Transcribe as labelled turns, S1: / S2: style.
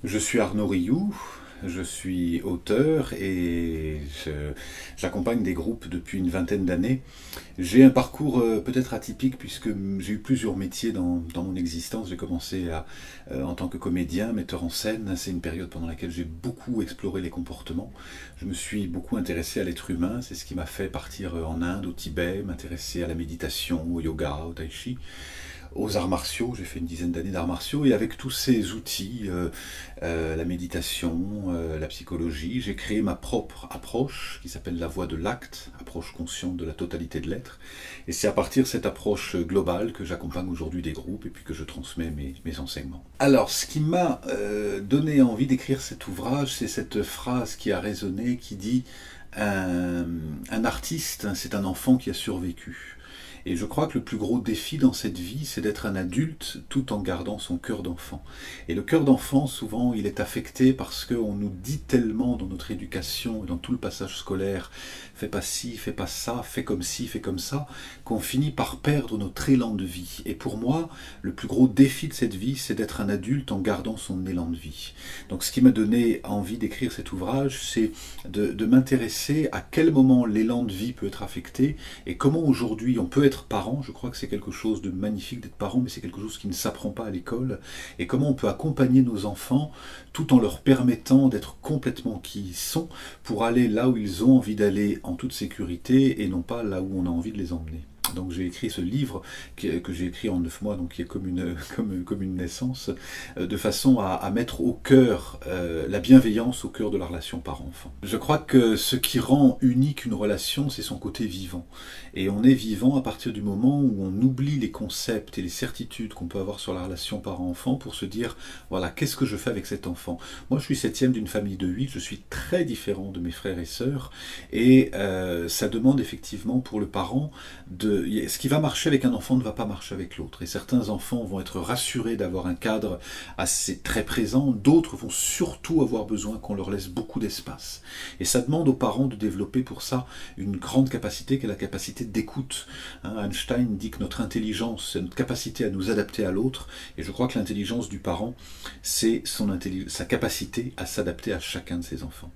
S1: Je suis Arnaud Rioux, je suis auteur et j'accompagne des groupes depuis une vingtaine d'années. J'ai un parcours peut-être atypique puisque j'ai eu plusieurs métiers dans mon existence. J'ai commencé en tant que comédien, metteur en scène. C'est une période pendant laquelle j'ai beaucoup exploré les comportements. Je me suis beaucoup intéressé à l'être humain. C'est ce qui m'a fait partir en Inde, au Tibet, m'intéresser à la méditation, au yoga, au tai chi, aux arts martiaux. J'ai fait une dizaine d'années d'arts martiaux et avec tous ces outils, la méditation, la psychologie, j'ai créé ma propre approche qui s'appelle la voie de l'acte, approche consciente de la totalité de l'être. Et c'est à partir de cette approche globale que j'accompagne aujourd'hui des groupes et puis que je transmets mes enseignements. Alors, ce qui m'a donné envie d'écrire cet ouvrage, c'est cette phrase qui a résonné, qui dit un artiste, c'est un enfant qui a survécu. Et je crois que le plus gros défi dans cette vie, c'est d'être un adulte tout en gardant son cœur d'enfant. Et le cœur d'enfant, souvent, il est affecté parce qu'on nous dit tellement dans notre éducation et dans tout le passage scolaire, fais pas ci, fais pas ça, fais comme ci, fais comme ça, qu'on finit par perdre notre élan de vie. Et pour moi, le plus gros défi de cette vie, c'est d'être un adulte en gardant son élan de vie. Donc ce qui m'a donné envie d'écrire cet ouvrage, c'est de m'intéresser à quel moment l'élan de vie peut être affecté et comment aujourd'hui on peut être parent. Je crois que c'est quelque chose de magnifique d'être parent, mais c'est quelque chose qui ne s'apprend pas à l'école. Et comment on peut accompagner nos enfants tout en leur permettant d'être complètement qui ils sont pour aller là où ils ont envie d'aller en toute sécurité et non pas là où on a envie de les emmener. Donc j'ai écrit ce livre que j'ai écrit en 9 mois, donc qui est comme une naissance, de façon à mettre au cœur la bienveillance au cœur de la relation parent-enfant. Je crois que ce qui rend unique une relation, c'est son côté vivant. Et on est vivant à partir du moment où on oublie les concepts et les certitudes qu'on peut avoir sur la relation parent-enfant pour se dire, voilà, qu'est-ce que je fais avec cet enfant? Moi, je suis septième d'une famille de 8, je suis très différent de mes frères et sœurs, et ça demande effectivement pour le parent ce qui va marcher avec un enfant ne va pas marcher avec l'autre. Et certains enfants vont être rassurés d'avoir un cadre assez très présent, d'autres vont surtout avoir besoin qu'on leur laisse beaucoup d'espace. Et ça demande aux parents de développer pour ça une grande capacité qui est la capacité d'écoute. Einstein dit que notre intelligence, c'est notre capacité à nous adapter à l'autre, et je crois que l'intelligence du parent, c'est sa capacité à s'adapter à chacun de ses enfants.